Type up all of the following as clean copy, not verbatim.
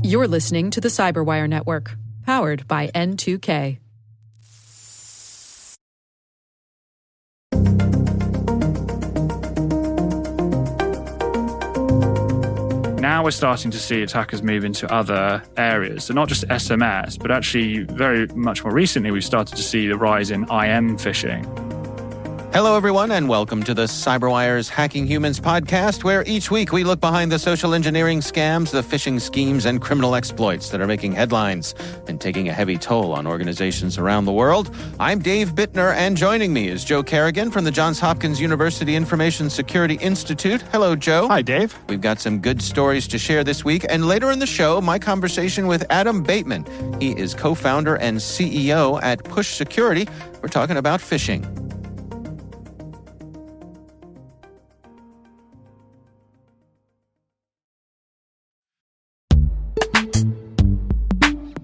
You're listening to the Cyberwire Network, powered by N2K. Now we're starting to see attackers move into other areas. So not just SMS, but actually very much more recently, we've started to see the rise in IM phishing. Hello, everyone, and welcome to the CyberWire's Hacking Humans podcast, where each week we look behind the social engineering scams, the phishing schemes, and criminal exploits that are making headlines and taking a heavy toll on organizations around the world. I'm Dave Bittner, and joining me is Joe Kerrigan from the Johns Hopkins University Information Security Institute. Hello, Joe. Hi, Dave. We've got some good stories to share this week, and later in the show, my conversation with Adam Bateman. He is co-founder and CEO at Push Security. We're talking about phishing.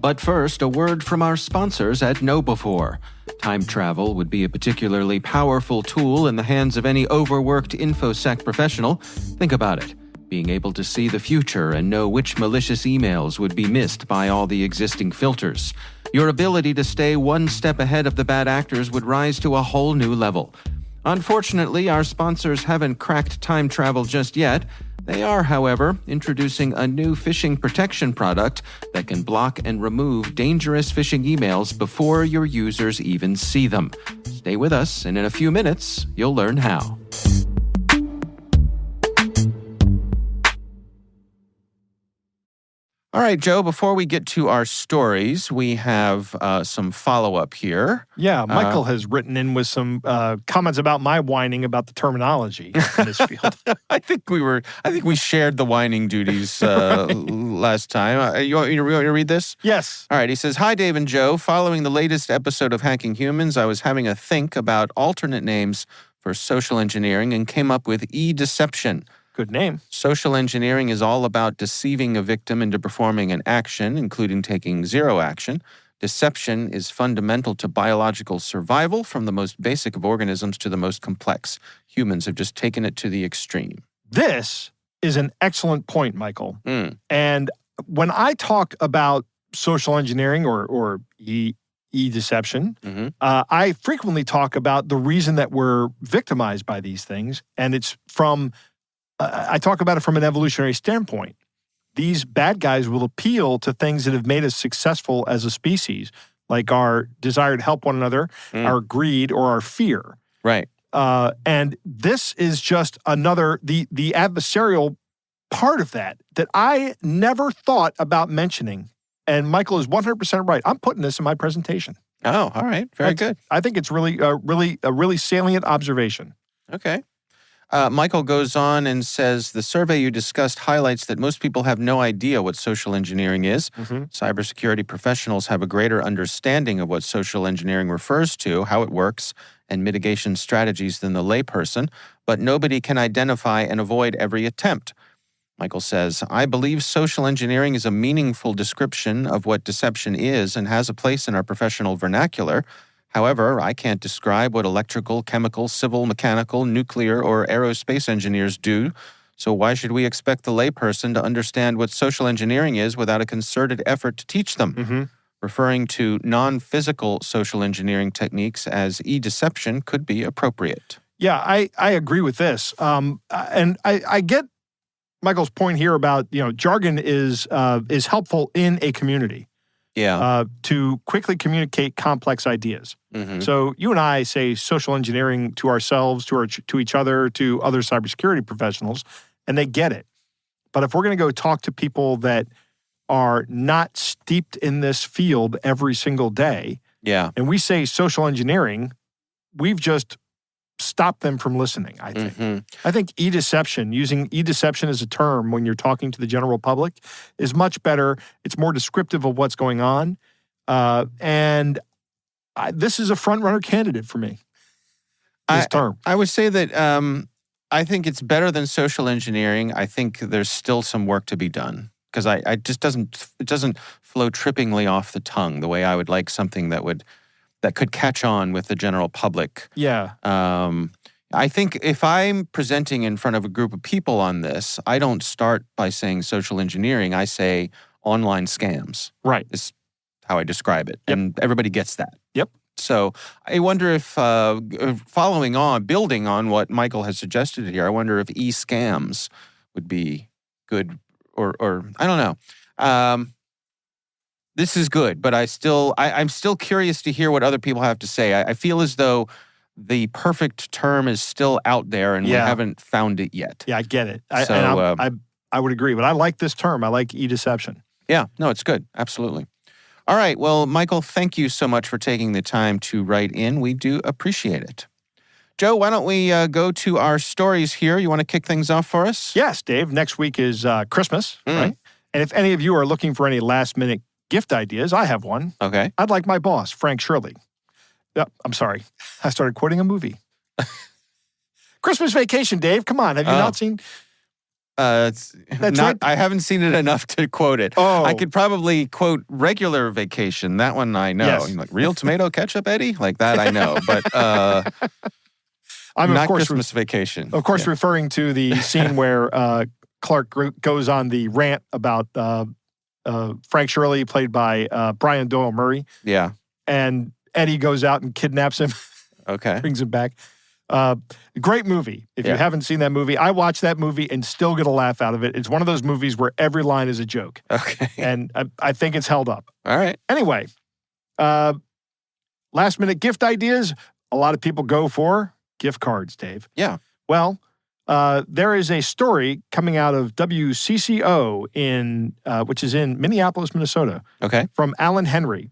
But first, a word from our sponsors at KnowBe4. Time travel would be a particularly powerful tool in the hands of any overworked InfoSec professional. Think about it. Being able to see the future and know which malicious emails would be missed by all the existing filters. Your ability to stay one step ahead of the bad actors would rise to a whole new level. Unfortunately, our sponsors haven't cracked time travel just yet. They are, however, introducing a new phishing protection product that can block and remove dangerous phishing emails before your users even see them. Stay with us, and in a few minutes, you'll learn how. All right, Joe, before we get to our stories, we have some follow-up here. Yeah, Michael has written in with some comments about my whining about the terminology in this field. I think we shared the whining duties last time. You want me to read this? Yes. All right, he says, "Hi, Dave and Joe. Following the latest episode of Hacking Humans, I was having a think about alternate names for social engineering and came up with eDeception. Good name. Social engineering is all about deceiving a victim into performing an action, including taking zero action. Deception is fundamental to biological survival, from the most basic of organisms to the most complex. Humans have just taken it to the extreme." This is an excellent point, Michael. And when I talk about social engineering or eDeception, I frequently talk about the reason that we're victimized by these things, and it's from I talk about it from an evolutionary standpoint. These bad guys will appeal to things that have made us successful as a species, like our desire to help one another, our greed, or our fear. Right. And this is just another, the adversarial part of that I never thought about mentioning. And Michael is 100% right. I'm putting this in my presentation. Oh, all right. Very good. I think it's really a really salient observation. Okay. Michael goes on and says, "The survey you discussed highlights that most people have no idea what social engineering is. Cybersecurity professionals have a greater understanding of what social engineering refers to, how it works, and mitigation strategies than the layperson, but nobody can identify and avoid every attempt." Michael says, "I believe social engineering is a meaningful description of what deception is and has a place in our professional vernacular. However, I can't describe what electrical, chemical, civil, mechanical, nuclear, or aerospace engineers do, so why should we expect the layperson to understand what social engineering is without a concerted effort to teach them?" Referring to non-physical social engineering techniques as eDeception could be appropriate. Yeah, I agree with this. And I get Michael's point here about, jargon is helpful in a community. Yeah. To quickly communicate complex ideas. So you and I say social engineering to ourselves, to each other, to other cybersecurity professionals, and they get it. But if we're going to go talk to people that are not steeped in this field every single day, and we say social engineering, we've just stopped them from listening, I think. I think eDeception, using eDeception as a term when you're talking to the general public is much better. It's more descriptive of what's going on. This is a front-runner candidate for me, this term. I would say that I think it's better than social engineering. I think there's still some work to be done, because it doesn't flow trippingly off the tongue the way I would like something that could catch on with the general public. Yeah. I think if I'm presenting in front of a group of people on this, I don't start by saying social engineering. I say online scams. Right. Is how I describe it. Yep. And everybody gets that. Yep. So I wonder if building on what Michael has suggested here, I wonder if e-scams would be good or I don't know. This is good, but I'm still curious to hear what other people have to say. I feel as though the perfect term is still out there and we haven't found it yet. Yeah, I get it. I would agree, but I like this term. I like eDeception. Yeah, no, it's good. Absolutely. All right. Well, Michael, thank you so much for taking the time to write in. We do appreciate it. Joe, why don't we go to our stories here? You want to kick things off for us? Yes, Dave. Next week is Christmas, right? And if any of you are looking for any last-minute gift ideas, I have one. Okay. I'd like my boss, Frank Shirley. I'm sorry. I started quoting a movie. Christmas Vacation, Dave. Come on. Have you not seen? That's right. I haven't seen it enough to quote it. Oh. I could probably quote Regular Vacation. That one I know. Yes. Like real tomato ketchup, Eddie? Like that I know. But I'm not of course Christmas Vacation. Of course, referring to the scene where Clark goes on the rant about Frank Shirley, played by Brian Doyle Murray. Yeah. And Eddie goes out and kidnaps him. Okay. Brings him back. Great movie. If you haven't seen that movie, I watched that movie and still get a laugh out of it. It's one of those movies where every line is a joke. Okay. And I think it's held up. All right. Anyway, last minute gift ideas. A lot of people go for gift cards, Dave. Yeah. Well, there is a story coming out of WCCO which is in Minneapolis, Minnesota. Okay. From Alan Henry.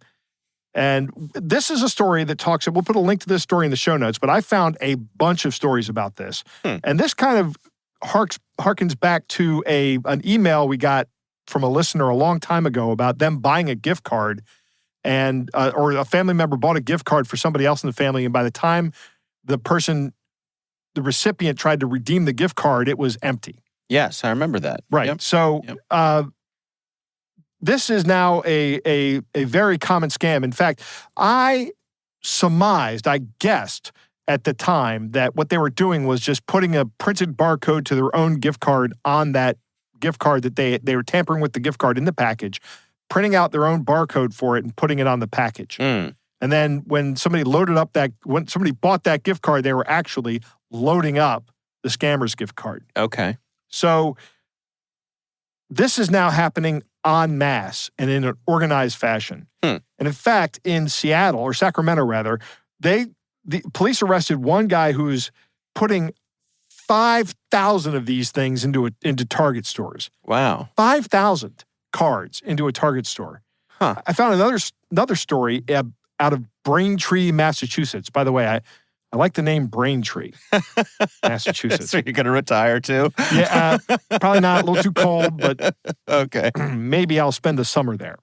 And this is a story that talks, we'll put a link to this story in the show notes, but I found a bunch of stories about this. And this kind of harkens back to an email we got from a listener a long time ago about them buying a gift card and or a family member bought a gift card for somebody else in the family. And by the time the recipient tried to redeem the gift card, it was empty. Yes, I remember that. Right. Yep. So this is now a very common scam. In fact, I guessed at the time that what they were doing was just putting a printed barcode to their own gift card on that gift card that they were tampering with the gift card in the package, printing out their own barcode for it and putting it on the package. And then when somebody when somebody bought that gift card, they were actually loading up the scammer's gift card. Okay. So this is now happening en masse and in an organized fashion. And in fact, in Seattle, or Sacramento rather, the police arrested one guy who's putting 5,000 of these things into Target stores. Wow. 5,000 cards into a Target store. I found another story out of Braintree, Massachusetts. By the way, I like the name Braintree, Massachusetts. So you're going to retire too? Yeah, probably not. A little too cold, but okay. Maybe I'll spend the summer there.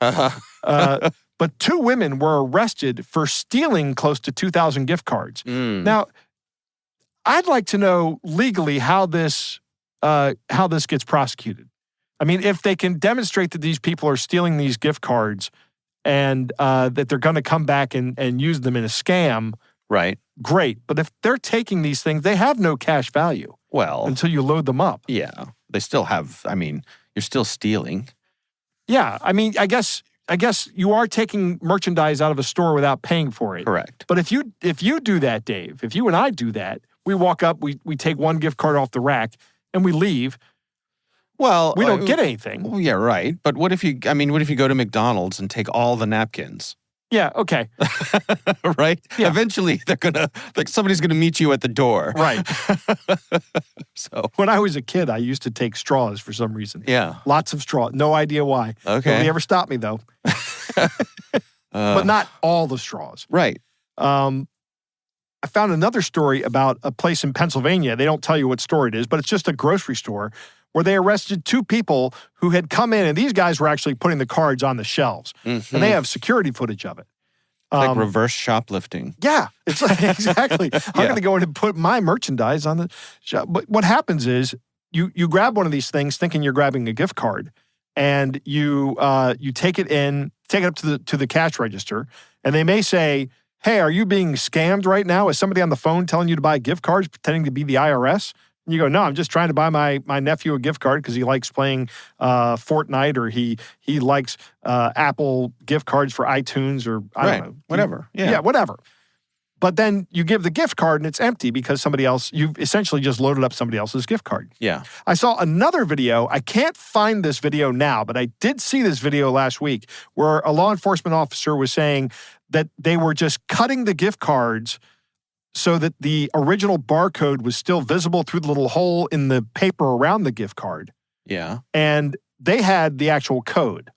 But 2 women were arrested for stealing close to 2,000 gift cards. Now, I'd like to know legally how this gets prosecuted. I mean, if they can demonstrate that these people are stealing these gift cards and that they're going to come back and use them in a scam, right? Great. But if they're taking these things, they have no cash value. Well, until you load them up. Yeah. They still have, you're still stealing. Yeah. I mean, I guess you are taking merchandise out of a store without paying for it. Correct. But if you do that, Dave, if you and I do that, we walk up, we take one gift card off the rack and we leave. Well, we don't get anything. Well, yeah, right. But what if you go to McDonald's and take all the napkins? Yeah, okay. Right? Yeah. Eventually somebody's gonna meet you at the door. Right. So when I was a kid, I used to take straws for some reason. Yeah. Lots of straw. No idea why. Okay. Nobody ever stopped me though. But not all the straws. Right. I found another story about a place in Pennsylvania. They don't tell you what store it is, but it's just a grocery store where they arrested 2 people who had come in, and these guys were actually putting the cards on the shelves. And they have security footage of it. Like reverse shoplifting. Yeah, it's like, exactly. I'm going to go in and put my merchandise on the shop. But what happens is you grab one of these things thinking you're grabbing a gift card, and you take it up to the cash register, and they may say, hey, are you being scammed right now? Is somebody on the phone telling you to buy gift cards, pretending to be the IRS? And you go, no, I'm just trying to buy my nephew a gift card because he likes playing Fortnite, or he likes Apple gift cards for iTunes, or I don't know. Whatever. Yeah, whatever. But then you give the gift card and it's empty because you've essentially just loaded up somebody else's gift card. Yeah. I saw another video. I can't find this video now, but I did see this video last week where a law enforcement officer was saying that they were just cutting the gift cards so that the original barcode was still visible through the little hole in the paper around the gift card. Yeah. And they had the actual code,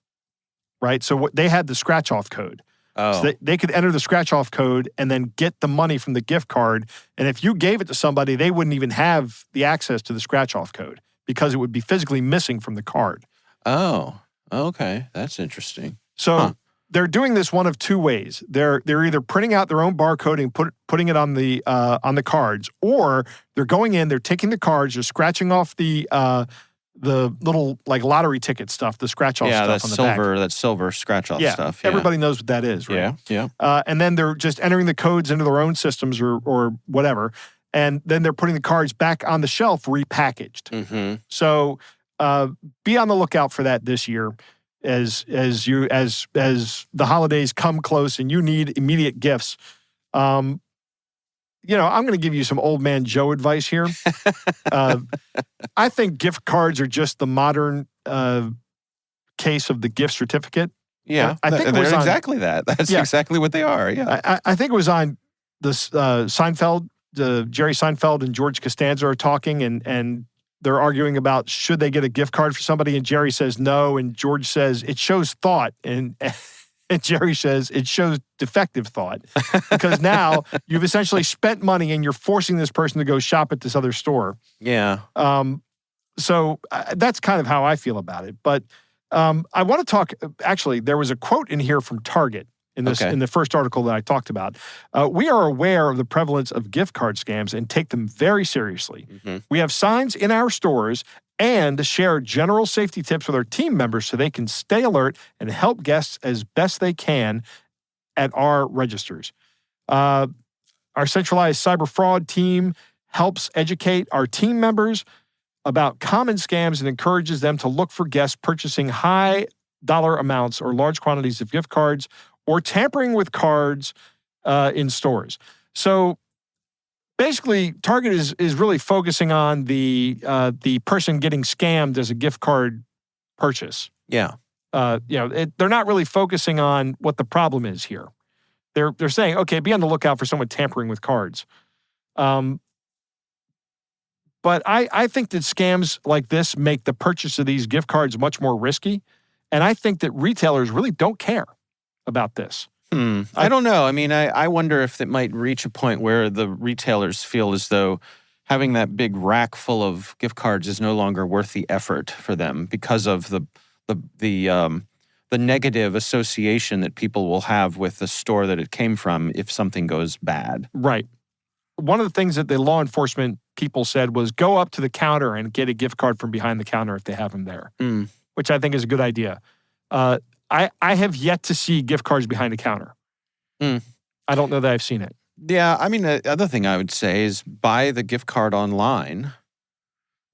right? So they had the scratch-off code. Oh. So they could enter the scratch-off code and then get the money from the gift card. And if you gave it to somebody, they wouldn't even have the access to the scratch-off code because it would be physically missing from the card. Oh, okay. That's interesting. So they're doing this one of two ways. They're either printing out their own barcode and putting it on the cards, or they're going in, they're taking the cards, they're scratching off the little like lottery ticket stuff, the scratch off stuff on the back. That silver scratch off stuff. Yeah, everybody knows what that is, right? Yeah. And then they're just entering the codes into their own systems or whatever, and then they're putting the cards back on the shelf repackaged. Mm-hmm. So be on the lookout for that this year. As the holidays come close and you need immediate gifts, I'm going to give you some old man Joe advice here. I think gift cards are just the modern case of the gift certificate. Yeah, I think they're exactly that. That's exactly what they are. Yeah, I think it was on this Seinfeld. Jerry Seinfeld and George Costanza are talking, and they're arguing about should they get a gift card for somebody, and Jerry says no, and George says it shows thought, and Jerry says it shows defective thought, because now you've essentially spent money and you're forcing this person to go shop at this other store. Yeah. So that's kind of how I feel about it. But I want to talk. Actually, there was a quote in here from Target in the first article that I talked about. We are aware of the prevalence of gift card scams and take them very seriously. Mm-hmm. We have signs in our stores and share general safety tips with our team members so they can stay alert and help guests as best they can at our registers. Our centralized cyber fraud team helps educate our team members about common scams and encourages them to look for guests purchasing high dollar amounts or large quantities of gift cards or tampering with cards in stores. So basically, Target is really focusing on the person getting scammed as a gift card purchase. Yeah. They're not really focusing on what the problem is here. They're saying, okay, be on the lookout for someone tampering with cards. But I think that scams like this make the purchase of these gift cards much more risky. And I think that retailers really don't care about this. I don't know. I mean, I wonder if it might reach a point where the retailers feel as though having that big rack full of gift cards is no longer worth the effort for them because of the negative association that people will have with the store that it came from if something goes bad. Right. One of the things that the law enforcement people said was go up to the counter and get a gift card from behind the counter if they have them there, which I think is a good idea. I have yet to see gift cards behind a counter. I don't know that I've seen it. Yeah, I mean, the other thing I would say is buy the gift card online,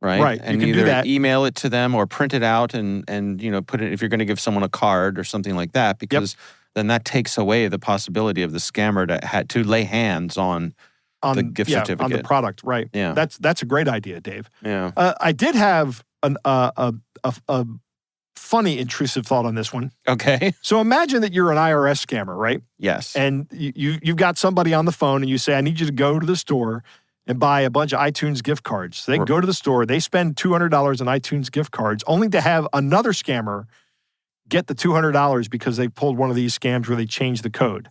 right? Right, and you can either do that. Email it to them or print it out and put it if you're going to give someone a card or something like that, because then that takes away the possibility of the scammer to lay hands on the gift certificate. On the product, right? Yeah, that's a great idea, Dave. Yeah, I did have a funny intrusive thought on this one. Okay. So imagine that you're an IRS scammer, right? Yes. And you've got somebody on the phone and you say, I need you to go to the store and buy a bunch of iTunes gift cards. So they go to the store, they spend $200 on iTunes gift cards, only to have another scammer get the $200 because they pulled one of these scams where they changed the code.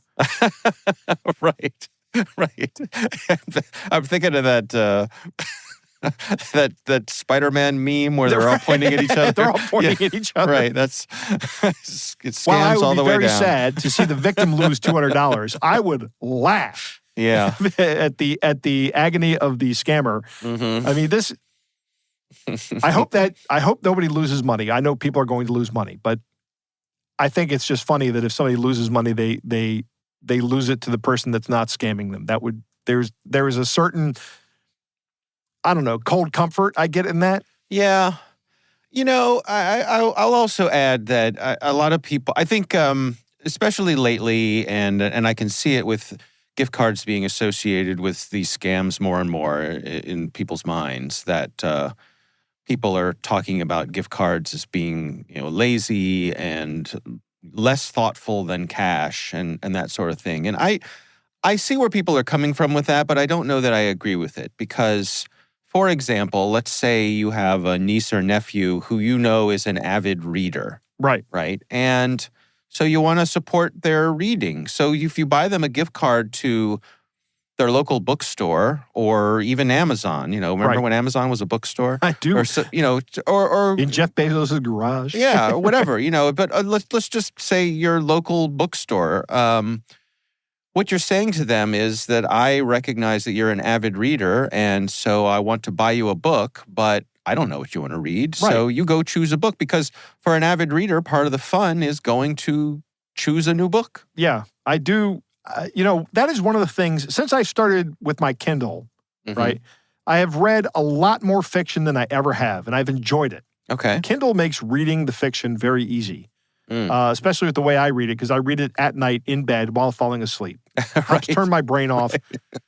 Right. I'm thinking of that that Spider-Man meme where they're all pointing at each other. They're all pointing at each other. Right. That's it scams While I all would the be way very down. sad to see the victim lose $200, I would laugh. Yeah. at the agony of the scammer. Mm-hmm. I mean, this. I hope nobody loses money. I know people are going to lose money, but I think it's just funny that if somebody loses money, they they lose it to the person that's not scamming them. There is a certain, I don't know, cold comfort I get in that. Yeah. I'll also add that a lot of people, I think, especially lately, and I can see it with gift cards being associated with these scams more and more in people's minds, that people are talking about gift cards as being, lazy and less thoughtful than cash and that sort of thing. And I see where people are coming from with that, but I don't know that I agree with it because, for example, let's say you have a niece or nephew who is an avid reader. Right. Right. And so you want to support their reading. So if you buy them a gift card to their local bookstore or even Amazon, remember when Amazon was a bookstore? I do. Or in Jeff Bezos' garage. Yeah, or whatever, but let's just say your local bookstore. What you're saying to them is that I recognize that you're an avid reader, and so I want to buy you a book, but I don't know what you want to read. Right. So you go choose a book, because for an avid reader, part of the fun is going to choose a new book. Yeah, I do. That is one of the things, since I started with my Kindle, right, I have read a lot more fiction than I ever have, and I've enjoyed it. Okay. Kindle makes reading the fiction very easy, especially with the way I read it, because I read it at night in bed while falling asleep. Helps turn my brain off.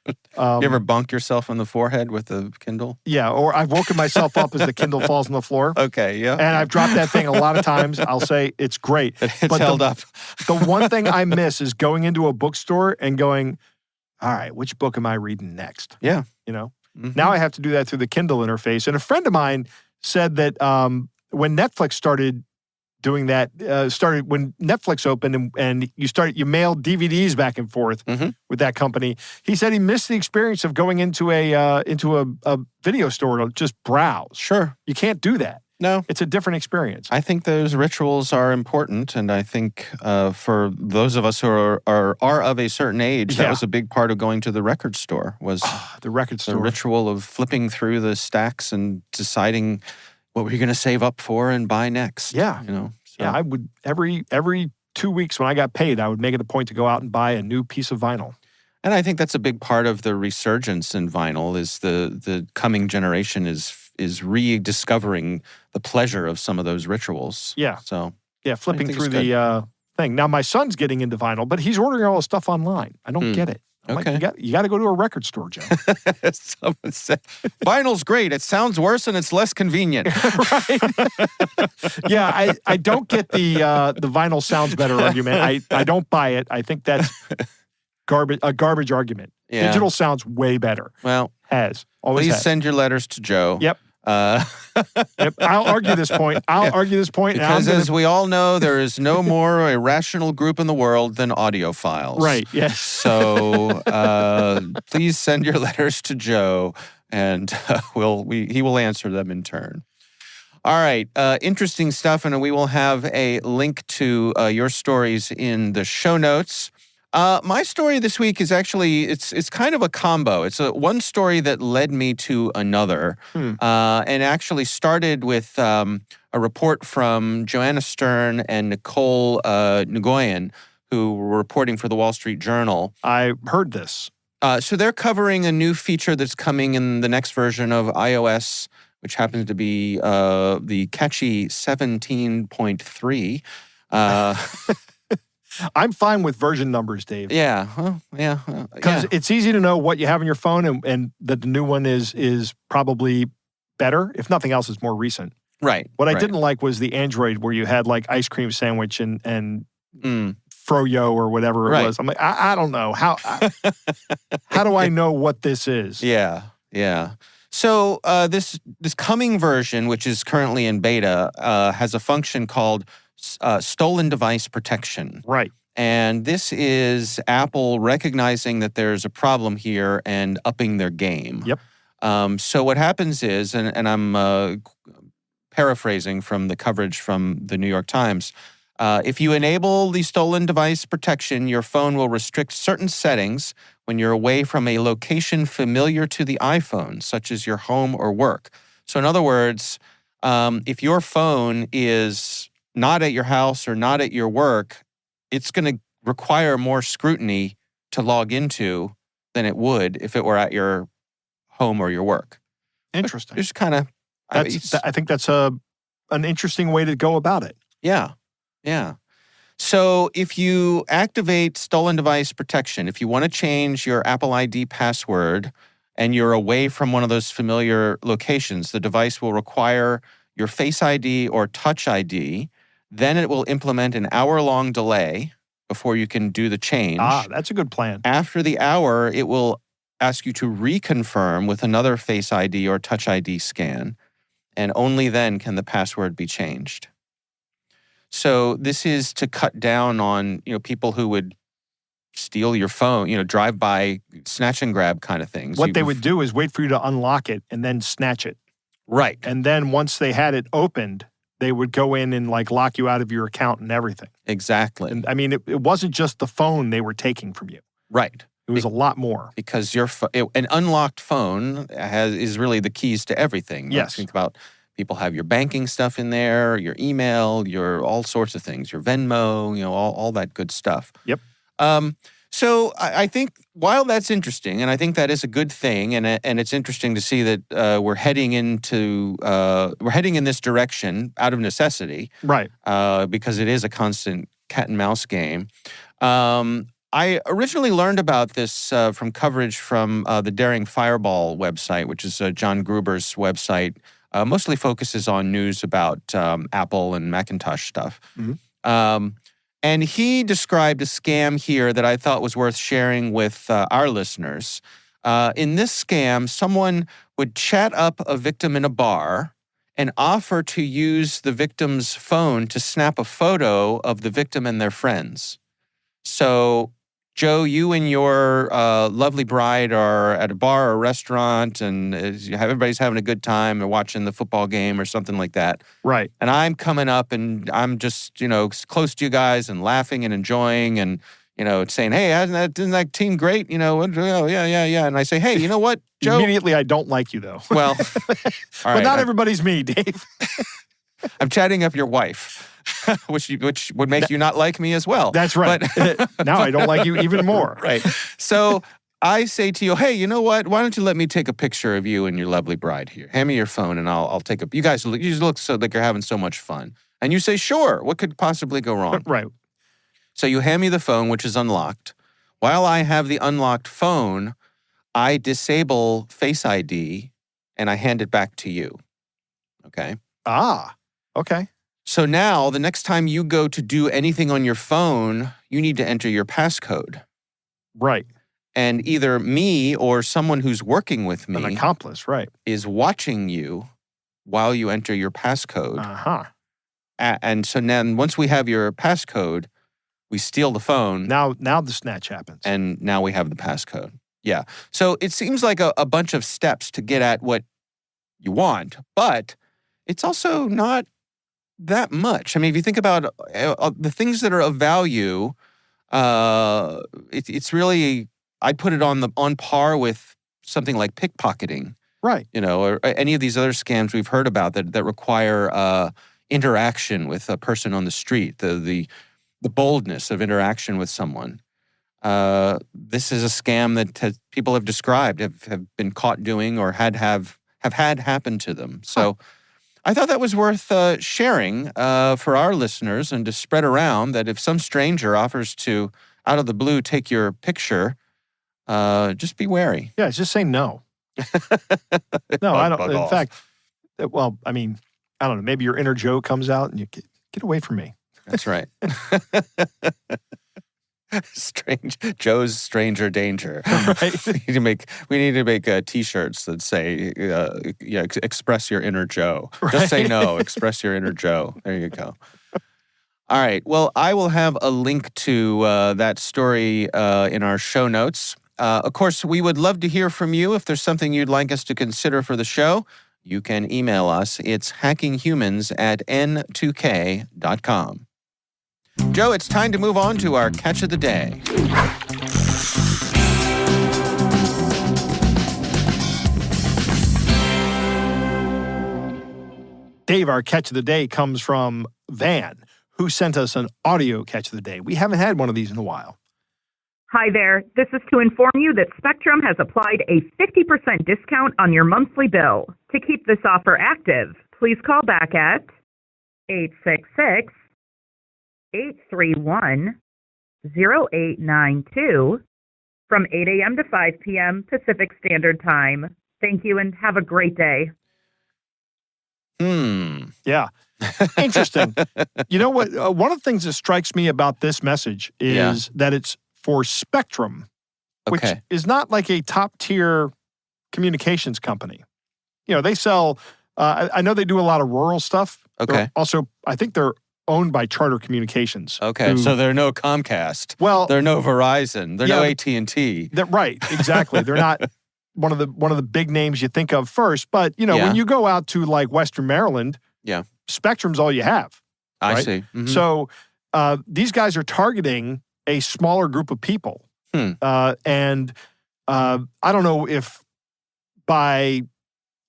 You ever bonk yourself on the forehead with the Kindle? Yeah, or I've woken myself up as the Kindle falls on the floor. Okay, yeah. And I've dropped that thing a lot of times. I'll say it's great. It's held up. The one thing I miss is going into a bookstore and going, all right, which book am I reading next? Yeah. Now I have to do that through the Kindle interface. And a friend of mine said that when Netflix started doing that, when Netflix opened and you mailed DVDs back and forth with that company, he said he missed the experience of going into a video store to just browse. Sure. You can't do that. No. It's a different experience. I think those rituals are important, and I think for those of us who are of a certain age, that was a big part of going to the record store, was the record store. The ritual of flipping through the stacks and deciding what were you going to save up for and buy next. Yeah. Yeah, I would every 2 weeks when I got paid, I would make it a point to go out and buy a new piece of vinyl. And I think that's a big part of the resurgence in vinyl, is the coming generation is rediscovering the pleasure of some of those rituals. Yeah. So flipping through the thing. Now my son's getting into vinyl, but he's ordering all his stuff online. I don't get it. Okay. Like, you got to go to a record store, Joe. Someone said, vinyl's great. It sounds worse and it's less convenient. Right. Yeah, I don't get the vinyl sounds better argument. I don't buy it. I think that's a garbage argument. Yeah. Digital sounds way better. Well, always has. Send your letters to Joe. Yep. Yep. I'll argue this point. Because as we all know, there is no more a rational group in the world than audiophiles. Right, yes. So please send your letters to Joe, and he will answer them in turn. All right. Interesting stuff, and we will have a link to your stories in the show notes. My story this week is actually, it's kind of a combo. It's one story that led me to another, and actually started with a report from Joanna Stern and Nicole Nguyen, who were reporting for the Wall Street Journal. I heard this. So they're covering a new feature that's coming in the next version of iOS, which happens to be the catchy 17.3. I'm fine with version numbers, Dave. Yeah, well, yeah. Because it's easy to know what you have on your phone and that the new one is probably better. If nothing else, it's more recent. Right. What I didn't like was the Android where you had like ice cream sandwich and Froyo or whatever it was. I'm like, I don't know. How do I know what this is? Yeah, yeah. So this coming version, which is currently in beta, has a function called stolen device protection. Right. And this is Apple recognizing that there's a problem here and upping their game. Yep. So what happens is, and I'm paraphrasing from the coverage from the New York Times, if you enable the stolen device protection, your phone will restrict certain settings when you're away from a location familiar to the iPhone, such as your home or work. So in other words, if your phone is not at your house or not at your work, it's going to require more scrutiny to log into than it would if it were at your home or your work. Interesting. Just kind of... I think that's an interesting way to go about it. Yeah. So if you activate stolen device protection, if you want to change your Apple ID password and you're away from one of those familiar locations, the device will require your Face ID or Touch ID. Then it will implement an hour-long delay before you can do the change. That's a good plan. After the hour, it will ask you to reconfirm with another Face ID or Touch ID scan, and only then can the password be changed. So this is to cut down on, people who would steal your phone, drive by, snatch and grab kind of things. What they would do is wait for you to unlock it and then snatch it. Right. And then once they had it opened, they would go in and lock you out of your account and everything. Exactly. And it wasn't just the phone they were taking from you. Right. It was a lot more. Because an unlocked phone is really the keys to everything. Yes. Think about people have your banking stuff in there, your email, your all sorts of things, your Venmo, all that good stuff. Yep. So I think while that's interesting, and I think that is a good thing, and it's interesting to see that we're heading in this direction out of necessity, right? Because it is a constant cat and mouse game. I originally learned about this from coverage from the Daring Fireball website, which is John Gruber's website. Mostly focuses on news about Apple and Macintosh stuff. Mm-hmm. And he described a scam here that I thought was worth sharing with our listeners. In this scam, someone would chat up a victim in a bar and offer to use the victim's phone to snap a photo of the victim and their friends. So, Joe, you and your lovely bride are at a bar or a restaurant and everybody's having a good time and watching the football game or something like that. Right. And I'm coming up and I'm just, close to you guys and laughing and enjoying and, saying, hey, isn't that team great? Yeah. And I say, hey, you know what, Joe? Immediately, I don't like you, though. Well, all right. But not everybody's me, Dave. I'm chatting up your wife. which would make you not like me as well. That's right. But, now I don't like you even more. Right. So I say to you, hey, you know what? Why don't you let me take a picture of you and your lovely bride here? Hand me your phone and I'll take a... You guys look so like you're having so much fun. And you say, sure. What could possibly go wrong? Right. So you hand me the phone, which is unlocked. While I have the unlocked phone, I disable Face ID and I hand it back to you. Okay? Okay. So now, the next time you go to do anything on your phone, you need to enter your passcode. Right. And either me or someone who's working with me... An accomplice, right. ...is watching you while you enter your passcode. Uh-huh. And so then once we have your passcode, we steal the phone. Now the snatch happens. And now we have the passcode. Yeah. So it seems like a bunch of steps to get at what you want, but it's also not that much. I mean, if you think about the things that are of value, it's really, I'd put it on par with something like pickpocketing. Right. Or any of these other scams we've heard about that require interaction with a person on the street, the boldness of interaction with someone. This is a scam that people have described, have been caught doing or have had happen to them. So I thought that was worth sharing for our listeners and to spread around that if some stranger offers to, out of the blue, take your picture, just be wary. Yeah, just say no. No, I don't. In fact, well, I mean, I don't know. Maybe your inner Joe comes out and you get away from me. That's right. Joe's stranger danger. Right. we need to make T-shirts that say, express your inner Joe. Right. Just say no. Express your inner Joe. There you go. All right. Well, I will have a link to that story in our show notes. Of course, we would love to hear from you. If there's something you'd like us to consider for the show, you can email us. It's hackinghumans@n2k.com. Joe, it's time to move on to our catch of the day. Dave, our catch of the day comes from Van, who sent us an audio catch of the day. We haven't had one of these in a while. Hi there. This is to inform you that Spectrum has applied a 50% discount on your monthly bill. To keep this offer active, please call back at 866-831-0892 from 8 a.m. to 5 p.m. Pacific Standard Time. Thank you and have a great day. Yeah. Interesting. You know what? One of the things that strikes me about this message is that it's for Spectrum, which is not like a top-tier communications company. You know, they sell, I know they do a lot of rural stuff. Okay. Also, I think they're owned by Charter Communications. Okay, so they're no Comcast. Well, they're no Verizon. They're no AT&T. Right, exactly. They're not one of the big names you think of first. But, you know, when you go out to like Western Maryland, Spectrum's all you have. Right? I see. Mm-hmm. So these guys are targeting a smaller group of people. And I don't know if by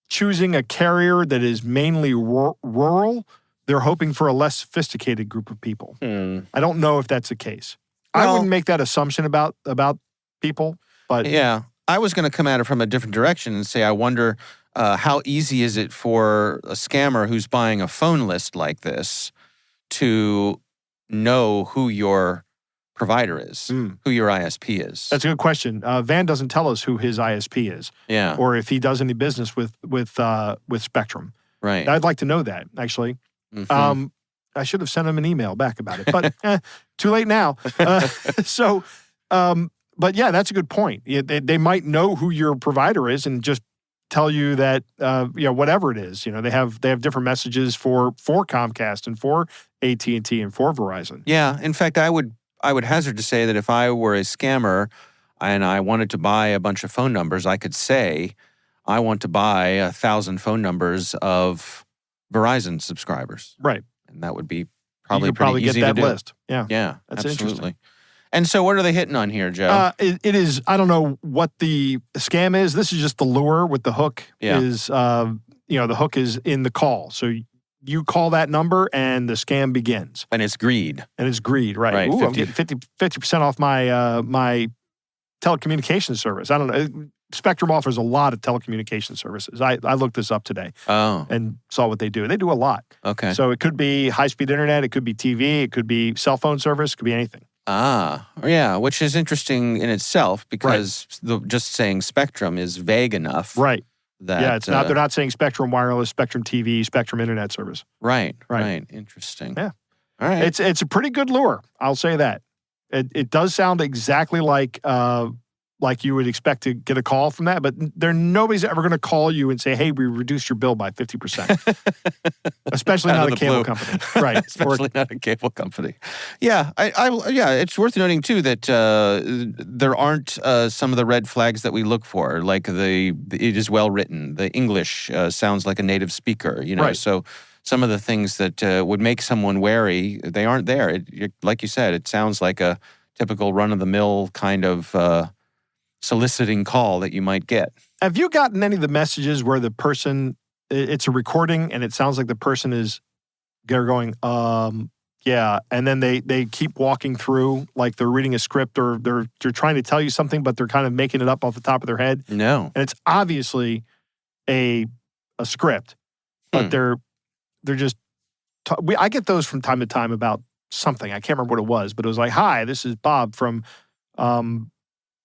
choosing a carrier that is mainly rural, they're hoping for a less sophisticated group of people. I don't know if that's the case. Well, I wouldn't make that assumption about people, but yeah, I was going to come at it from a different direction and say, I wonder how easy is it for a scammer who's buying a phone list like this to know who your provider is, who your ISP is? That's a good question. Van doesn't tell us who his ISP is, or if he does any business with Spectrum. Right. I'd like to know that, actually. Mm-hmm. I should have sent him an email back about it, but too late now. But yeah, that's a good point. They might know who your provider is and just tell you that, whatever it is, they have different messages for Comcast and for AT&T and for Verizon. Yeah. In fact, I would hazard to say that if I were a scammer and I wanted to buy a bunch of phone numbers, I could say, I want to buy 1,000 phone numbers of Verizon subscribers. Right. And that would be you probably could probably easy get that to do. list. Yeah. Yeah, that's absolutely. interesting. And so what are they hitting on here, Joe? It is, I don't know what the scam is. This is just the lure with the hook is, the hook is in the call. So you call that number and the scam begins. And it's greed. Right. Ooh, I'm getting 50% off my telecommunications service. I don't know. Spectrum offers a lot of telecommunication services. I looked this up today and saw what they do. They do a lot. Okay. So it could be high-speed internet, it could be TV, it could be cell phone service, it could be anything. Yeah, which is interesting in itself because just saying Spectrum is vague enough. Right. That, it's not. They're not saying Spectrum Wireless, Spectrum TV, Spectrum Internet Service. Right. Interesting. Yeah. All right. It's a pretty good lure. I'll say that. It does sound exactly like you would expect to get a call from that, but nobody's ever going to call you and say, "Hey, we reduced your bill by 50%." Especially not a cable company, right? Especially not a cable company. Yeah, it's worth noting too that there aren't some of the red flags that we look for. Like it is well written. The English sounds like a native speaker. Right. So some of the things that would make someone wary, they aren't there. Like you said, it sounds like a typical run-of-the-mill kind of soliciting call that you might get. Have you gotten any of the messages where the person, it's a recording and it sounds like the person they're going, yeah, and then they keep walking through like they're reading a script or they're trying to tell you something, but they're kind of making it up off the top of their head? No. And it's obviously a script, but they're just, I get those from time to time about something. I can't remember what it was, but it was like, "Hi, this is Bob from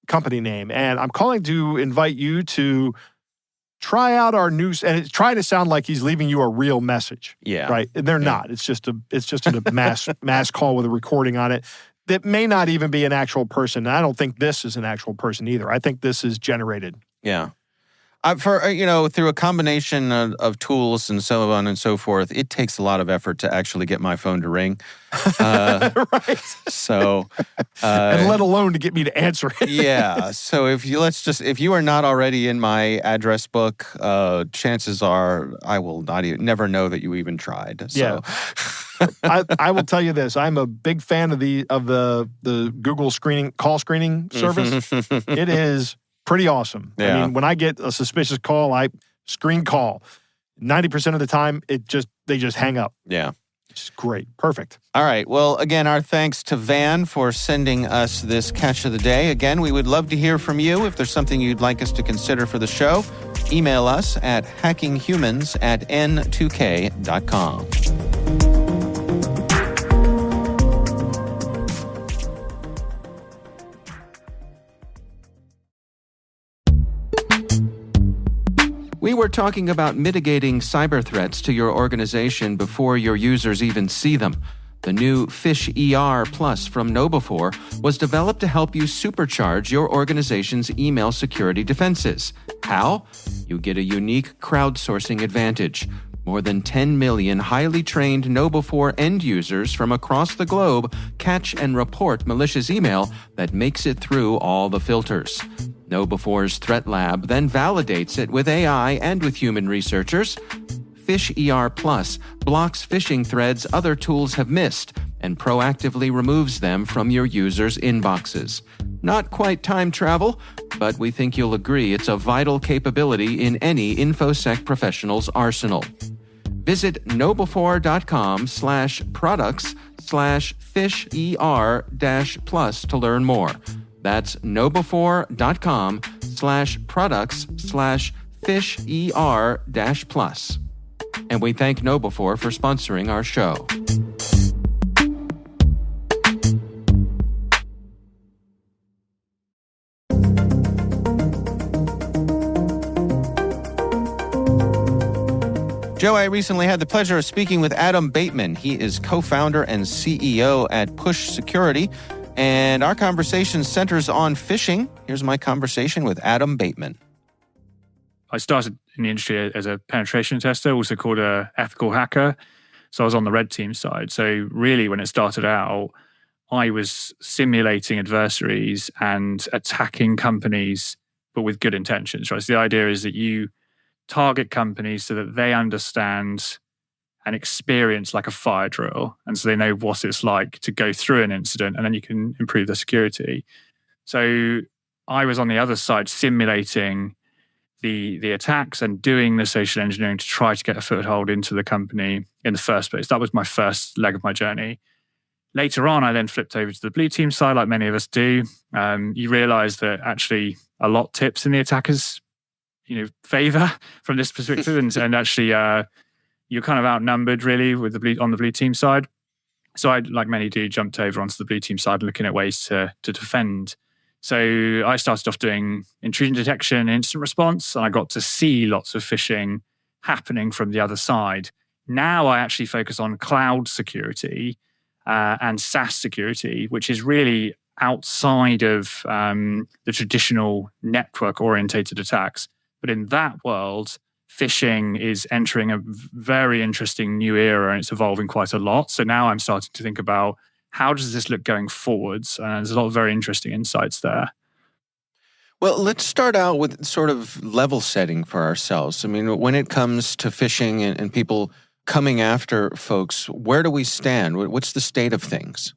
company name, and I'm calling to invite you to try out our new," and it's trying to sound like he's leaving you a real message. Yeah. Right. And they're not. It's just a mass call with a recording on it that may not even be an actual person. And I don't think this is an actual person either. I think this is generated. Yeah. Through a combination of tools and so on and so forth, it takes a lot of effort to actually get my phone to ring. Right. So, and let alone to get me to answer it. Yeah. So if you are not already in my address book, chances are I will never know that you even tried. So. Yeah. I will tell you this: I'm a big fan of the Google call screening service. It is pretty awesome. Yeah. I mean, when I get a suspicious call, I screen call. 90% of the time, they just hang up. Yeah. Which is great. Perfect. All right. Well, again, our thanks to Van for sending us this catch of the day. Again, we would love to hear from you. If there's something you'd like us to consider for the show, email us at hackinghumans@n2k.com. We were talking about mitigating cyber threats to your organization before your users even see them. The new PhishER Plus from KnowBe4 was developed to help you supercharge your organization's email security defenses. How? You get a unique crowdsourcing advantage. More than 10 million highly trained KnowBe4 end users from across the globe catch and report malicious email that makes it through all the filters. KnowBe4's Threat Lab then validates it with AI and with human researchers. PhishER Plus blocks phishing threads other tools have missed and proactively removes them from your users' inboxes. Not quite time travel, but we think you'll agree it's a vital capability in any InfoSec professional's arsenal. Visit knowbe4.com/products/PhishER-plus to learn more. That's knowbe4.com/products/PhishER-plus. And we thank KnowBe4 for sponsoring our show. Joe, I recently had the pleasure of speaking with Adam Bateman. He is co-founder and CEO at Push Security, and our conversation centers on phishing. Here's my conversation with Adam Bateman. I started in the industry as a penetration tester, also called an ethical hacker. So I was on the red team side. So really, when it started out, I was simulating adversaries and attacking companies, but with good intentions, right? So the idea is that you target companies so that they understand and experience like a fire drill. And so they know what it's like to go through an incident, and then you can improve their security. So I was on the other side simulating the attacks and doing the social engineering to try to get a foothold into the company in the first place. That was my first leg of my journey. Later on, I then flipped over to the blue team side, like many of us do. You realize that actually a lot tips in the attackers' favor from this perspective, and actually you're kind of outnumbered really with on the blue team side. So I, like many do, jumped over onto the blue team side, looking at ways to defend. So I started off doing intrusion detection and incident response, and I got to see lots of phishing happening from the other side. Now I actually focus on cloud security and SaaS security, which is really outside of the traditional network-orientated attacks. But in that world, phishing is entering a very interesting new era, and it's evolving quite a lot. So now I'm starting to think about, how does this look going forwards? And there's a lot of very interesting insights there. Well, let's start out with sort of level setting for ourselves. I mean, when it comes to phishing and people coming after folks, where do we stand? What's the state of things?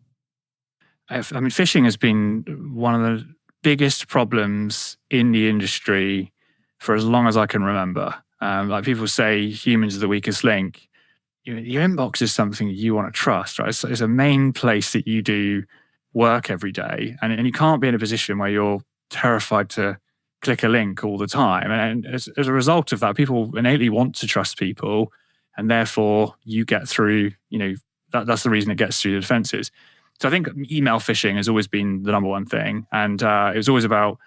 I mean, phishing has been one of the biggest problems in the industry for as long as I can remember. Like people say, humans are the weakest link. Your inbox is something you want to trust, right? It's a main place that you do work every day. And you can't be in a position where you're terrified to click a link all the time. And as a result of that, people innately want to trust people. And therefore, you get through, that's the reason it gets through the defenses. So I think email phishing has always been the number one thing. And it was always about,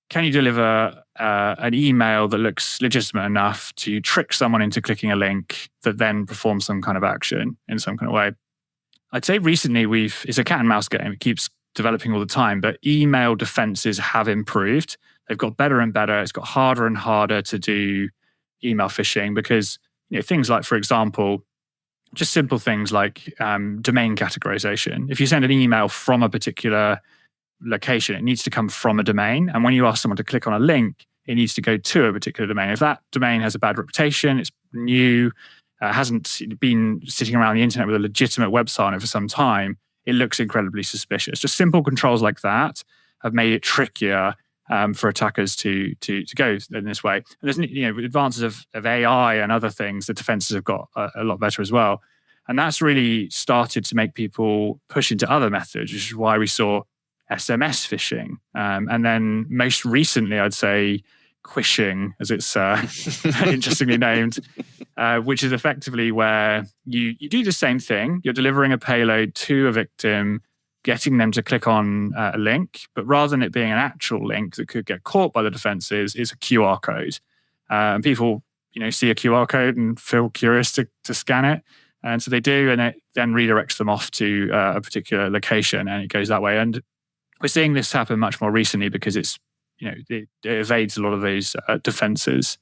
can you deliver an email that looks legitimate enough to trick someone into clicking a link that then performs some kind of action in some kind of way? I'd say recently it's a cat and mouse game. It keeps developing all the time, but email defenses have improved. They've got better and better. It's got harder and harder to do email phishing because things like, for example, just simple things like domain categorization. If you send an email from a particular location, it needs to come from a domain. And when you ask someone to click on a link, it needs to go to a particular domain. If that domain has a bad reputation, it's new, hasn't been sitting around the internet with a legitimate website on it for some time, it looks incredibly suspicious. Just simple controls like that have made it trickier for attackers to go in this way. And there's with advances of AI and other things, the defenses have got a lot better as well. And that's really started to make people push into other methods, which is why we saw SMS phishing. And then most recently, I'd say quishing, as it's interestingly named, which is effectively where you do the same thing. You're delivering a payload to a victim, getting them to click on a link, but rather than it being an actual link that could get caught by the defenses, it's a QR code. And people, see a QR code and feel curious to scan it. And so they do, and it then redirects them off to a particular location, and it goes that way. And we're seeing this happen much more recently because it evades a lot of those defenses.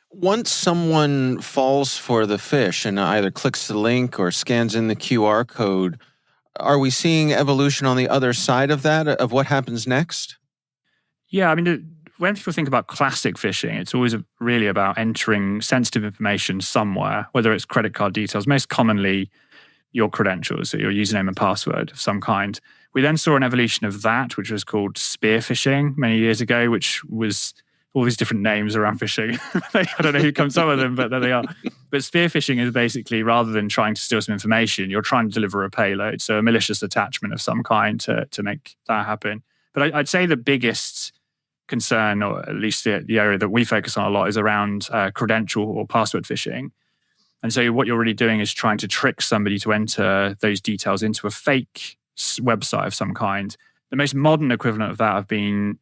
Once someone falls for the phish and either clicks the link or scans in the QR code, are we seeing evolution on the other side of that, of what happens next? Yeah, I mean, when people think about classic phishing, it's always really about entering sensitive information somewhere, whether it's credit card details, most commonly your credentials, so your username and password of some kind. We then saw an evolution of that, which was called spear phishing many years ago, which was all these different names around phishing. I don't know who comes up with them, but there they are. But spear phishing is basically, rather than trying to steal some information, you're trying to deliver a payload, so a malicious attachment of some kind to make that happen. But I'd say the biggest concern, or at least the area that we focus on a lot, is around credential or password phishing. And so what you're really doing is trying to trick somebody to enter those details into a fake website of some kind. The most modern equivalent of that have been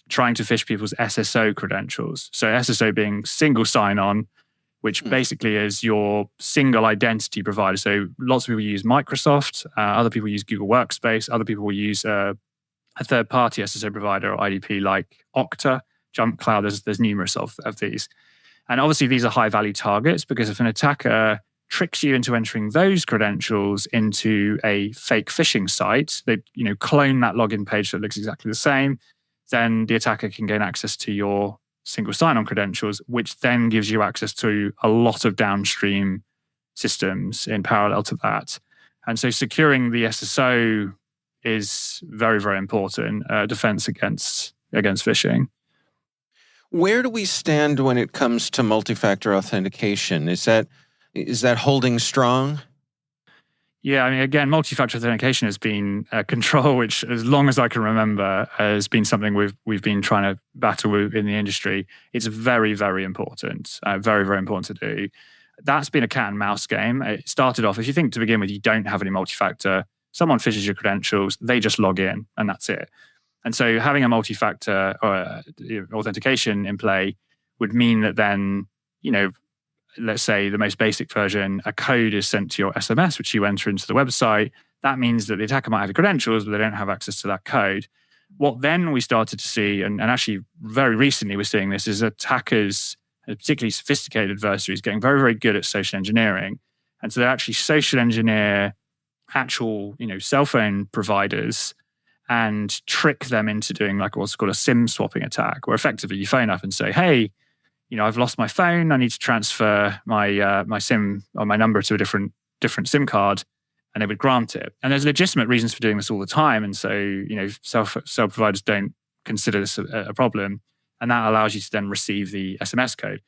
trying to phish people's SSO credentials. So SSO being single sign-on, which basically is your single identity provider. So lots of people use Microsoft, other people use Google Workspace, other people will use a third-party SSO provider or IDP like Okta, Jump Cloud. There's numerous of these. And obviously these are high-value targets, because if an attacker tricks you into entering those credentials into a fake phishing site, they clone that login page that looks exactly the same, then the attacker can gain access to your single sign-on credentials, which then gives you access to a lot of downstream systems in parallel to that. And so securing the SSO is very, very important defense against phishing. Where do we stand when it comes to multi-factor authentication? Is that holding strong? Yeah, I mean, again, multi-factor authentication has been a control which, as long as I can remember, has been something we've been trying to battle with in the industry. It's very, very important, very, very important to do. That's been a cat and mouse game. It started off, if you think to begin with, you don't have any multi-factor, someone phishes your credentials, they just log in, and that's it. And so having a multi-factor authentication in play would mean that then, let's say the most basic version, a code is sent to your SMS, which you enter into the website. That means that the attacker might have your credentials, but they don't have access to that code. What then we started to see, and actually very recently we're seeing this, is attackers, particularly sophisticated adversaries, getting very, very good at social engineering. And so they actually social engineer actual, cell phone providers and trick them into doing like what's called a SIM swapping attack, where effectively you phone up and say, hey, I've lost my phone. I need to transfer my SIM or my number to a different SIM card, and they would grant it. And there's legitimate reasons for doing this all the time. And so, cell providers don't consider this a problem, and that allows you to then receive the SMS code.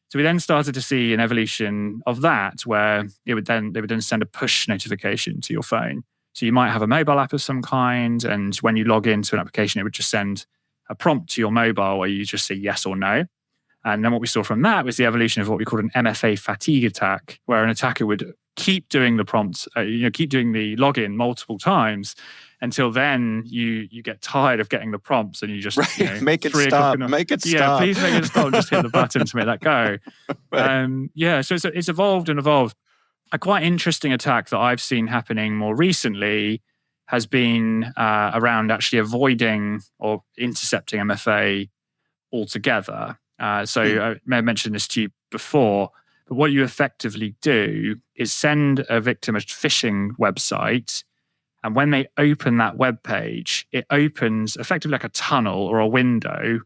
So we then started to see an evolution of that, where they would then send a push notification to your phone. So you might have a mobile app of some kind, and when you log into an application, it would just send a prompt to your mobile where you just say yes or no. And then what we saw from that was the evolution of what we called an MFA fatigue attack, where an attacker would keep doing the prompts, keep doing the login multiple times until then you get tired of getting the prompts and you just make it stop. Make it stop. Yeah, please make it stop. Just hit the button to make that go. Right. So it's evolved and evolved. A quite interesting attack that I've seen happening more recently has been around actually avoiding or intercepting MFA altogether. I may have mentioned this to you before, but what you effectively do is send a victim a phishing website, and when they open that web page, it opens effectively like a tunnel or a window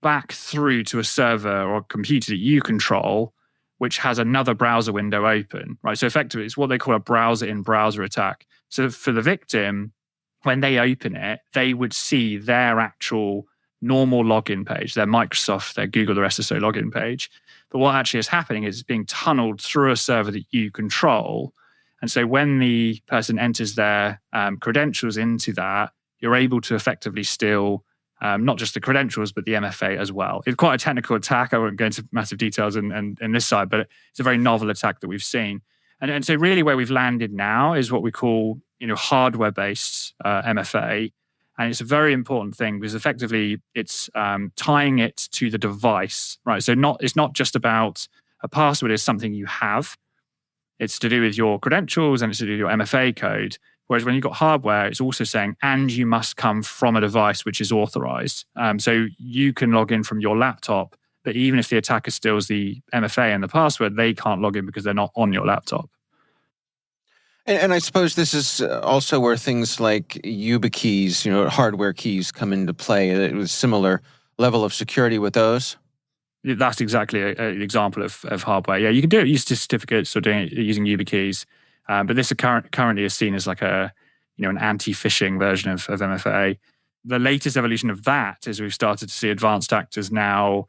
back through to a server or a computer that you control, which has another browser window open, right? So effectively, it's what they call a browser-in-browser attack. So for the victim, when they open it, they would see their actual normal login page, their Microsoft, their Google, their SSO login page. But what actually is happening is it's being tunneled through a server that you control. And so when the person enters their credentials into that, you're able to effectively steal not just the credentials, but the MFA as well. It's quite a technical attack. I won't go into massive details in this side, but it's a very novel attack that we've seen. And so really where we've landed now is what we call, hardware-based MFA. And it's a very important thing because effectively it's tying it to the device, right? So it's not just about a password is something you have. It's to do with your credentials and it's to do with your MFA code. Whereas when you've got hardware, it's also saying, and you must come from a device which is authorized. So you can log in from your laptop, but even if the attacker steals the MFA and the password, they can't log in because they're not on your laptop. And I suppose this is also where things like YubiKeys, hardware keys come into play. It was similar level of security with those. That's exactly an example of hardware. Yeah, you can do it using certificates or doing it using YubiKeys. But this currently is seen as like an anti-phishing version of MFA. The latest evolution of that is we've started to see advanced actors now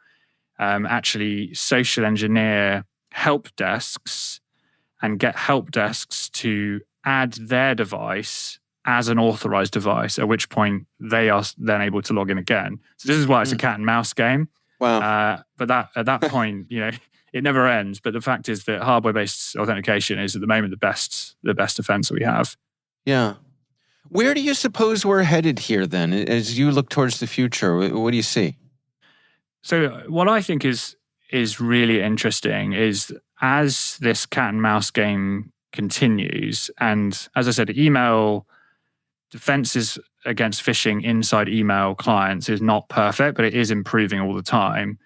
actually social engineer help desks and get help desks to add their device as an authorized device, at which point they are then able to log in again. So this is why it's a cat and mouse game. Wow. But at that point, it never ends. But the fact is that hardware-based authentication is at the moment the best defense that we have. Yeah. Where do you suppose we're headed here then? As you look towards the future, what do you see? So what I think is really interesting is as this cat and mouse game continues, and as I said, email defenses against phishing inside email clients is not perfect, but it is improving all the time.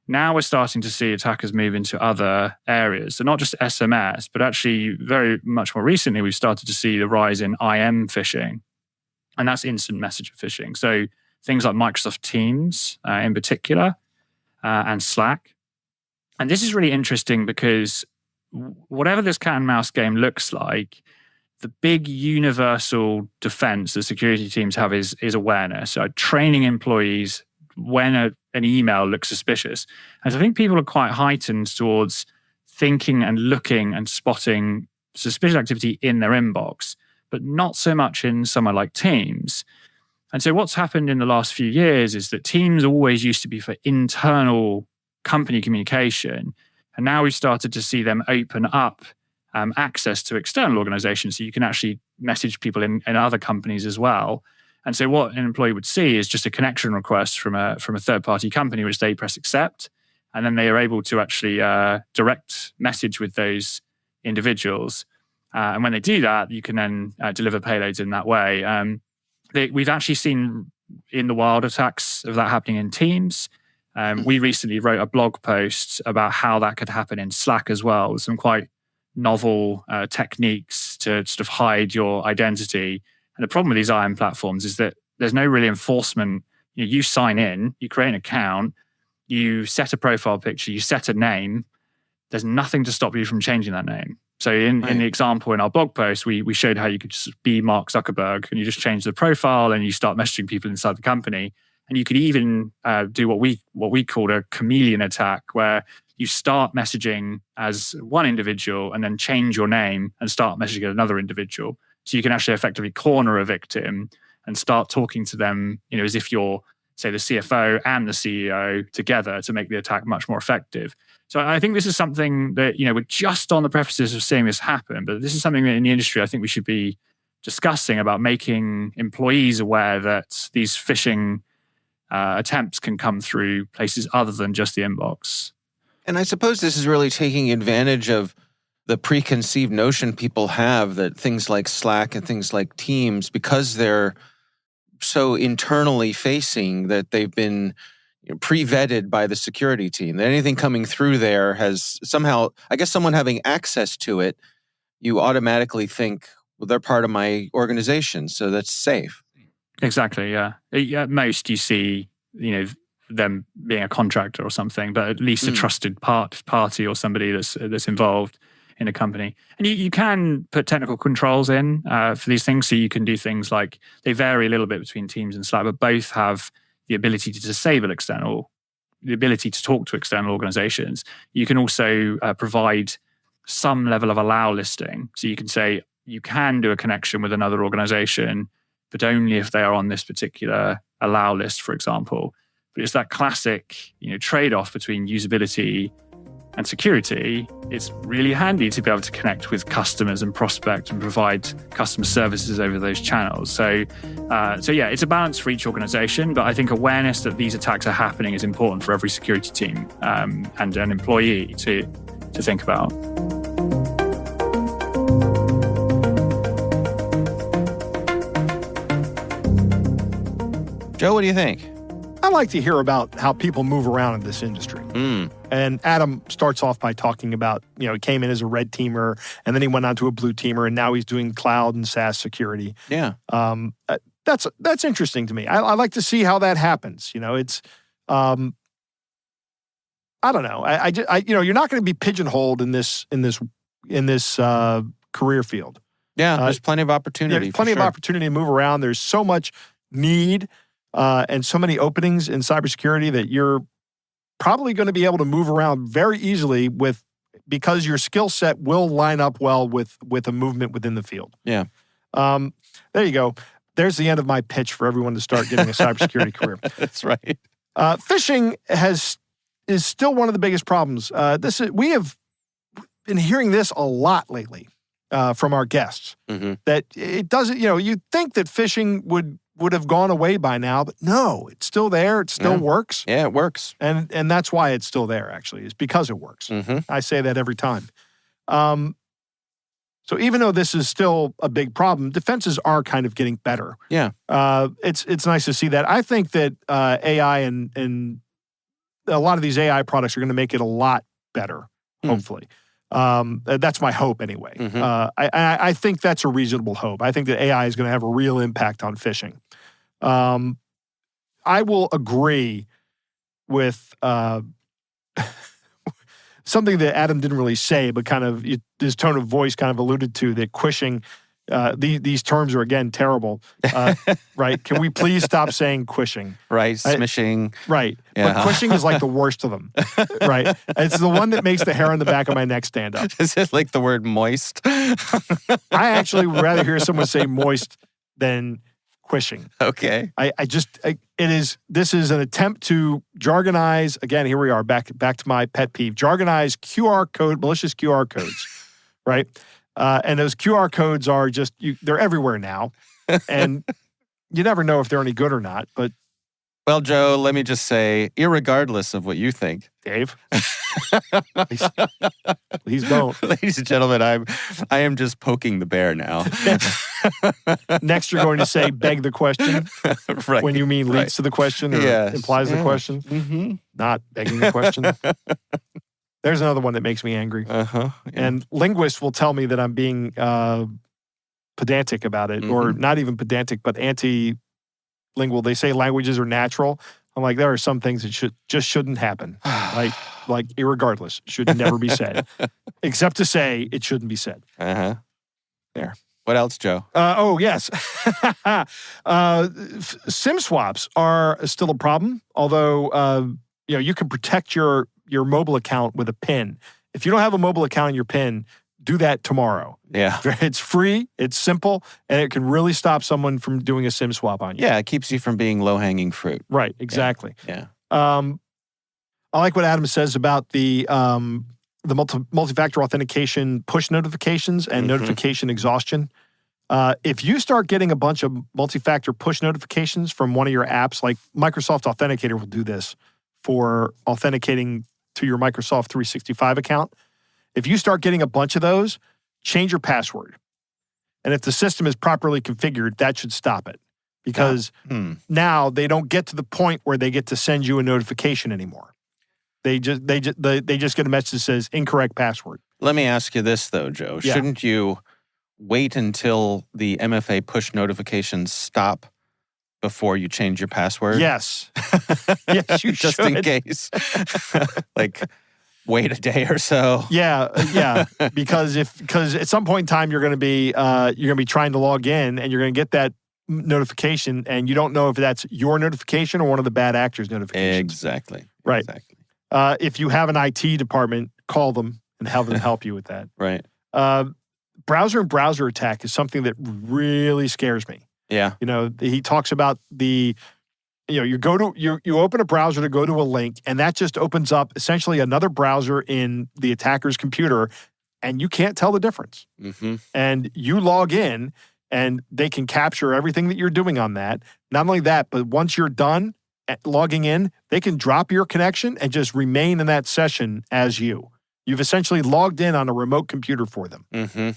Now we're starting to see attackers move into other areas. So not just SMS, but actually very much more recently, we've started to see the rise in IM phishing. And that's instant messenger phishing. So things like Microsoft Teams in particular, and Slack. And this is really interesting because whatever this cat and mouse game looks like, the big universal defense that security teams have is awareness. So training employees when an email looks suspicious. And so I think people are quite heightened towards thinking and looking and spotting suspicious activity in their inbox, but not so much in somewhere like Teams. And so what's happened in the last few years is that Teams always used to be for internal company communication. And now we've started to see them open up access to external organizations. So you can actually message people in other companies as well. And so what an employee would see is just a connection request from a third-party company, which they press accept. And then they are able to actually direct message with those individuals. And when they do that, you can then deliver payloads in that way. We've actually seen in the wild attacks of that happening in Teams. We recently wrote a blog post about how that could happen in Slack as well, with some quite novel techniques to sort of hide your identity. And the problem with these IM platforms is that there's no really enforcement. You sign in, you create an account, you set a profile picture, you set a name. There's nothing to stop you from changing that name. So in the example in our blog post, we showed how you could just be Mark Zuckerberg and you just change the profile and you start messaging people inside the company. And you could even do what we called a chameleon attack, where you start messaging as one individual and then change your name and start messaging another individual. So you can actually effectively corner a victim and start talking to them, as if you're, say, the CFO and the CEO together to make the attack much more effective. So I think this is something that, we're just on the precipice of seeing this happen, but this is something that in the industry I think we should be discussing about making employees aware that these phishing attempts can come through places other than just the inbox. And I suppose this is really taking advantage of the preconceived notion people have that things like Slack and things like Teams, because they're so internally facing, that they've been pre-vetted by the security team. That anything coming through there has somehow, I guess someone having access to it, you automatically think, well, they're part of my organization, so that's safe. Exactly, yeah. At most you see, them being a contractor or something, but at least a trusted party or somebody that's involved in a company. And you can put technical controls in for these things. So you can do things like, they vary a little bit between Teams and Slack, but both have the ability to disable external the ability to talk to external organizations, you can also provide some level of allow listing. So you can say you can do a connection with another organization, but only if they are on this particular allow list, for example. But it's that classic, trade-off between usability and security. It's really handy to be able to connect with customers and prospect and provide customer services over those channels. So yeah, it's a balance for each organization, but I think awareness that these attacks are happening is important for every security team and an employee to think about. Joe, what do you think? I like to hear about how people move around in this industry. And Adam starts off by talking about, he came in as a red teamer, and then he went on to a blue teamer, and now he's doing cloud and SaaS security. Yeah. That's interesting to me. I like to see how that happens. It's, I don't know. You're not going to be pigeonholed in this career field. Yeah, there's plenty of opportunity. Plenty of opportunity to move around. There's so much need and so many openings in cybersecurity that you're probably going to be able to move around very easily because your skill set will line up well with a movement within the field. Yeah. There you go. There's the end of my pitch for everyone to start getting a cybersecurity career. That's right. Phishing is still one of the biggest problems. We have been hearing this a lot lately from our guests. That it doesn't. You'd think that phishing would have gone away by now, but no, it's still there. It still works. Yeah, it works. And that's why it's still there, actually, is because it works. I say that every time. So even though this is still a big problem, defenses are kind of getting better. Yeah. It's nice to see that. I think that AI and a lot of these AI products are going to make it a lot better, hopefully. That's my hope anyway. I think that's a reasonable hope. I think that AI is going to have a real impact on phishing. I will agree with something that Adam didn't really say, but kind of his tone of voice kind of alluded to, that quishing, these terms are, again, terrible. Right? Can we please stop saying quishing? Right, smishing. Right. Yeah. But quishing is like the worst of them. Right? It's the one that makes the hair on the back of my neck stand up. Is it like the word moist? I actually would rather hear someone say moist than quishing. Okay. This is an attempt to jargonize, again, here we are, back to my pet peeve, jargonize malicious QR codes, right? And those QR codes are they're everywhere now. And you never know if they're any good or not, but. Well, Joe, let me just say, irregardless of what you think. Dave. Please don't. Ladies and gentlemen, I am just poking the bear now. Next, you're going to say, beg the question. Right. When you mean leads to the question or implies the question. Not begging the question. There's another one that makes me angry. Yeah. And linguists will tell me that I'm being pedantic about it, or not even pedantic, but anti-lingual. They say languages are natural. I'm like, there are some things that shouldn't happen. like irregardless, should never be said. Except to say it shouldn't be said. There. What else, Joe? Yes. SIM swaps are still a problem, although you can protect your mobile account with a PIN. If you don't have a mobile account in your PIN, do that tomorrow. Yeah. It's free, it's simple, and it can really stop someone from doing a SIM swap on you. Yeah, it keeps you from being low-hanging fruit. Right, exactly. Yeah. I like what Adam says about the multi-factor authentication push notifications and notification exhaustion. If you start getting a bunch of multi-factor push notifications from one of your apps, like Microsoft Authenticator will do this for authenticating to your Microsoft 365 account. If you start getting a bunch of those, change your password. And if the system is properly configured, that should stop it. Because now they don't get to the point where they get to send you a notification anymore. They just get a message that says incorrect password. Let me ask you this though, Joe. Yeah. Shouldn't you wait until the MFA push notifications stop before you change your password? Yes. Yes, you just should. in case. Like, wait a day or so. Yeah. Because at some point in time you're going to be trying to log in, and you're going to get that notification, and you don't know if that's your notification or one of the bad actors' notifications. Exactly. Right. Exactly. If you have an IT department, call them and have them help you with that. Right. Browser and browser attack is something that really scares me. Yeah. He talks about you open a browser to go to a link, and that just opens up essentially another browser in the attacker's computer, and you can't tell the difference. Mm-hmm. And you log in, and they can capture everything that you're doing on that. Not only that, but once you're done logging in, they can drop your connection and just remain in that session as you. You've essentially logged in on a remote computer for them. Mm-hmm.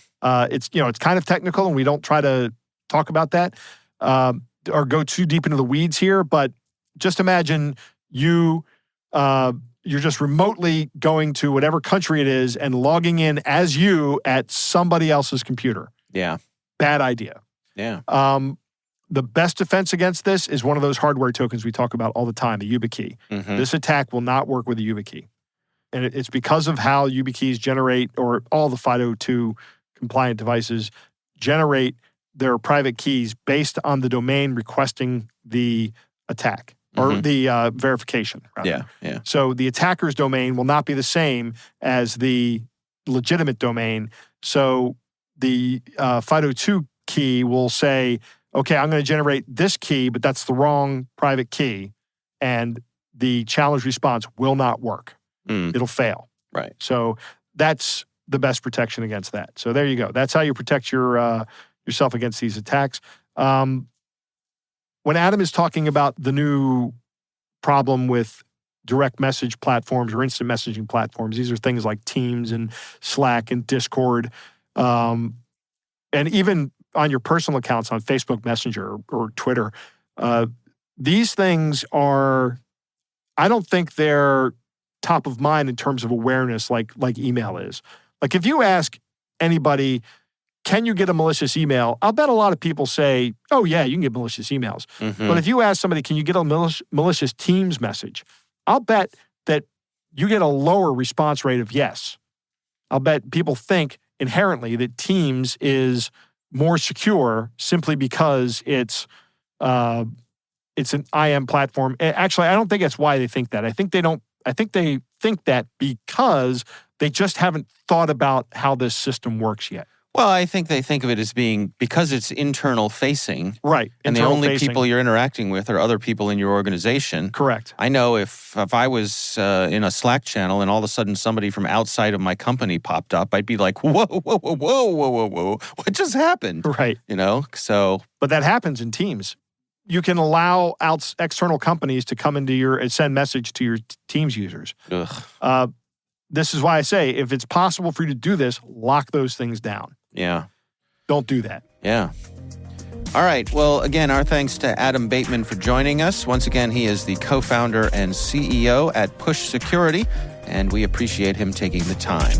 It's kind of technical, and we don't try to talk about that or go too deep into the weeds here. But just imagine you're just remotely going to whatever country it is and logging in as you at somebody else's computer. Yeah. Bad idea. Yeah. The best defense against this is one of those hardware tokens we talk about all the time, the YubiKey. Mm-hmm. This attack will not work with a YubiKey. And it's because of how YubiKeys generate, or all the FIDO2 compliant devices generate their private keys based on the domain requesting the attack or the verification, rather. Yeah, yeah. So the attacker's domain will not be the same as the legitimate domain. So the FIDO2 key will say, okay, I'm going to generate this key, but that's the wrong private key. And the challenge response will not work. It'll fail. Right. So that's the best protection against that. So there you go. That's how you protect yourself against these attacks. When Adam is talking about the new problem with direct message platforms or instant messaging platforms, these are things like Teams and Slack and Discord, and even on your personal accounts on Facebook Messenger or Twitter. These things are, I don't think they're top of mind in terms of awareness like email is. Like if you ask anybody, can you get a malicious email? I'll bet a lot of people say, oh yeah, you can get malicious emails. Mm-hmm. But if you ask somebody, can you get a malicious Teams message? I'll bet that you get a lower response rate of yes. I'll bet people think inherently that Teams is more secure simply because it's an IM platform. Actually, I don't think that's why they think that. I think they think that because they just haven't thought about how this system works yet. Well, I think they think of it as being, because it's internal facing. Right. And the only people you're interacting with are other people in your organization. Correct. I know if I was in a Slack channel and all of a sudden somebody from outside of my company popped up, I'd be like, whoa, what just happened? Right. So. But that happens in Teams. You can allow external companies to come into and send message to your Teams users. This is why I say, if it's possible for you to do this, lock those things down. Yeah. Don't do that. Yeah. All right. Well, again, our thanks to Adam Bateman for joining us. Once again, he is the co-founder and CEO at Push Security, and we appreciate him taking the time.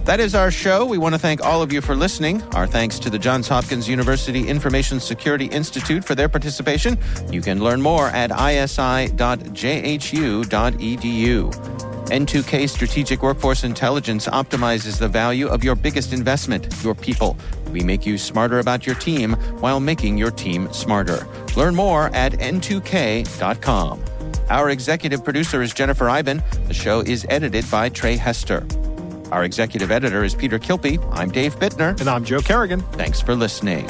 That is our show. We want to thank all of you for listening. Our thanks to the Johns Hopkins University Information Security Institute for their participation. You can learn more at isi.jhu.edu. N2K Strategic Workforce Intelligence optimizes the value of your biggest investment, your people. We make you smarter about your team while making your team smarter. Learn more at n2k.com. Our executive producer is Jennifer Iben. The show is edited by Trey Hester. Our executive editor is Peter Kilpie. I'm Dave Bittner. And I'm Joe Kerrigan. Thanks for listening.